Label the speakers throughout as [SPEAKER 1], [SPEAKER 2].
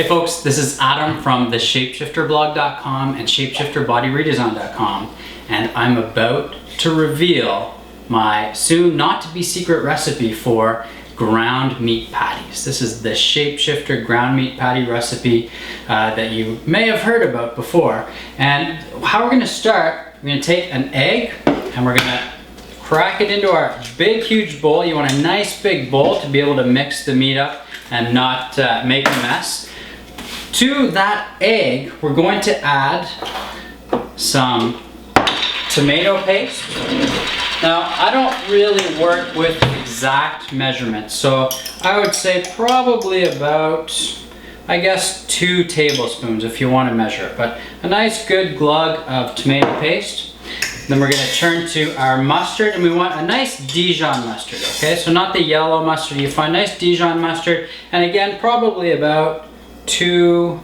[SPEAKER 1] Hey folks, this is Adam from the shapeshifterblog.com and shapeshifterbodyredesign.com, and I'm about to reveal my soon not to be secret recipe for ground meat patties. This is the Shapeshifter ground meat patty recipe that you may have heard about before. And how we're going to start, we're going to take an egg and we're going to crack it into our big huge bowl. You want a nice big bowl to be able to mix the meat up and not make a mess. To that egg, we're going to add some tomato paste. Now, I don't really work with exact measurements, so I would say probably about, I guess, 2 tablespoons if you want to measure it, but a nice good glug of tomato paste. Then we're going to turn to our mustard, and we want a nice Dijon mustard, okay? So not the yellow mustard, you find nice Dijon mustard, and again, probably about 2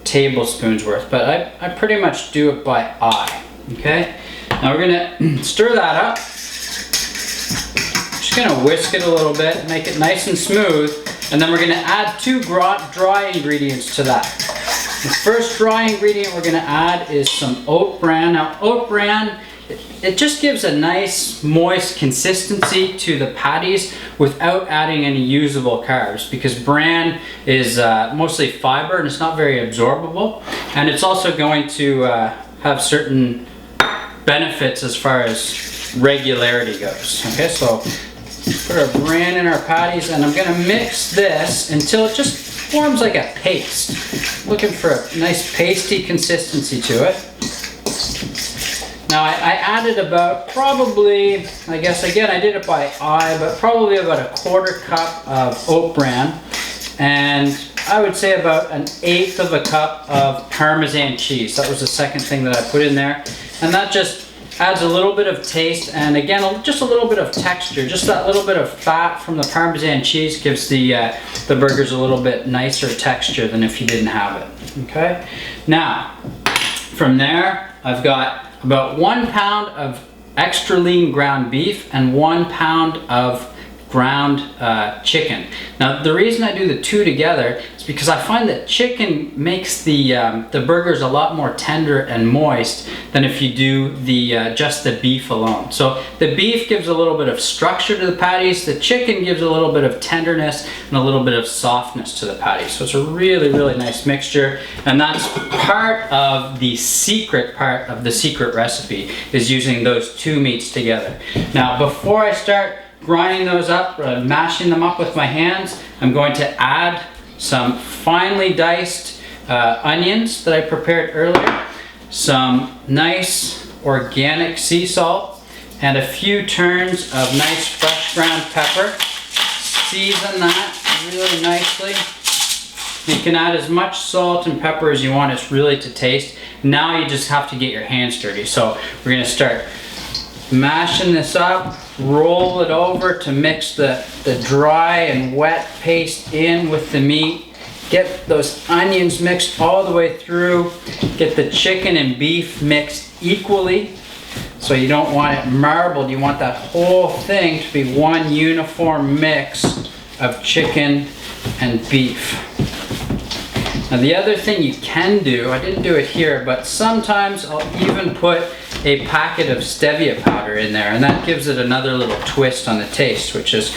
[SPEAKER 1] tablespoons worth, but I pretty much do it by eye, okay? Now we're gonna stir that up. Just gonna whisk it a little bit, make it nice and smooth, and then we're gonna add 2 dry ingredients to that. The first dry ingredient we're gonna add is some oat bran. Now oat bran, it just gives a nice moist consistency to the patties without adding any usable carbs, because bran is mostly fiber and it's not very absorbable, and it's also going to have certain benefits as far as regularity goes. Okay, so put our bran in our patties, and I'm going to mix this until it just forms like a paste. Looking for a nice pasty consistency to it. Now I added about probably, I guess again I did it by eye, but probably about a 1/4 cup of oat bran, and I would say about 1/8 of a cup of Parmesan cheese. That was the second thing that I put in there, and that just adds a little bit of taste, and again just a little bit of texture. Just that little bit of fat from the Parmesan cheese gives the burgers a little bit nicer texture than if you didn't have it. Okay, now from there I've got about 1 pound of extra lean ground beef and 1 pound of ground chicken. Now the reason I do the 2 together is because I find that chicken makes the burgers a lot more tender and moist than if you do just the beef alone. So the beef gives a little bit of structure to the patties, the chicken gives a little bit of tenderness and a little bit of softness to the patties. So it's a really, really nice mixture, and that's part of the secret recipe, is using those 2 meats together. Now before I start grinding those up, mashing them up with my hands, I'm going to add some finely diced onions that I prepared earlier, some nice organic sea salt, and a few turns of nice fresh ground pepper. Season that really nicely. You can add as much salt and pepper as you want, it's really to taste. Now you just have to get your hands dirty. So we're going to start mashing this up, roll it over to mix the dry and wet paste in with the meat. Get those onions mixed all the way through. Get the chicken and beef mixed equally. So you don't want it marbled, you want that whole thing to be one uniform mix of chicken and beef. Now the other thing you can do, I didn't do it here, but sometimes I'll even put a packet of stevia powder in there, and that gives it another little twist on the taste, which is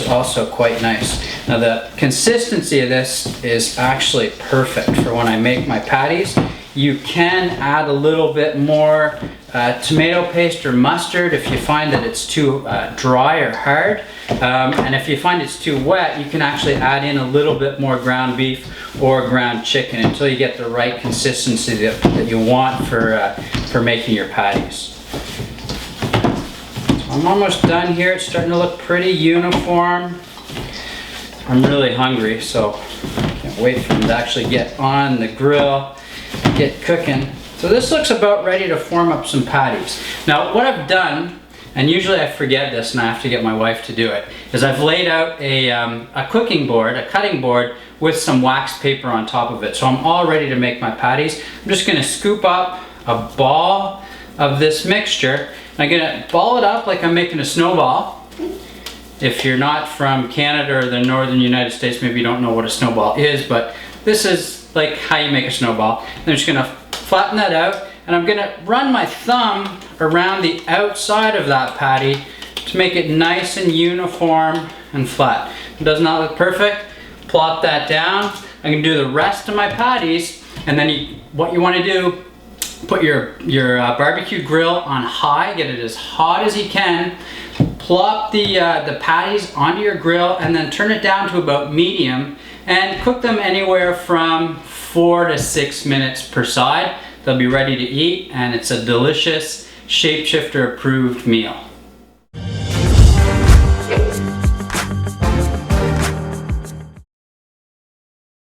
[SPEAKER 1] also quite nice. Now the consistency of this is actually perfect for when I make my patties. You can add a little bit more tomato paste or mustard if you find that it's too dry or hard. And if you find it's too wet, you can actually add in a little bit more ground beef or ground chicken until you get the right consistency that you want for making your patties. So I'm almost done here. It's starting to look pretty uniform. I'm really hungry, so I can't wait for them to actually get on the grill, get cooking. So this looks about ready to form up some patties. Now what I've done, and usually I forget this and I have to get my wife to do it, is I've laid out a cooking board, a cutting board, with some wax paper on top of it. So I'm all ready to make my patties. I'm just gonna scoop up a ball of this mixture. I'm gonna ball it up like I'm making a snowball. If you're not from Canada or the northern United States, maybe you don't know what a snowball is, but this is like how you make a snowball. I'm just gonna flatten that out, and I'm gonna run my thumb around the outside of that patty to make it nice and uniform and flat. It does not look perfect. Plop that down. I'm gonna do the rest of my patties, and then what you wanna do, put your barbecue grill on high, get it as hot as you can. Plop the patties onto your grill and then turn it down to about medium and cook them anywhere from 4 to 6 minutes per side. They'll be ready to eat, and it's a delicious Shapeshifter approved meal.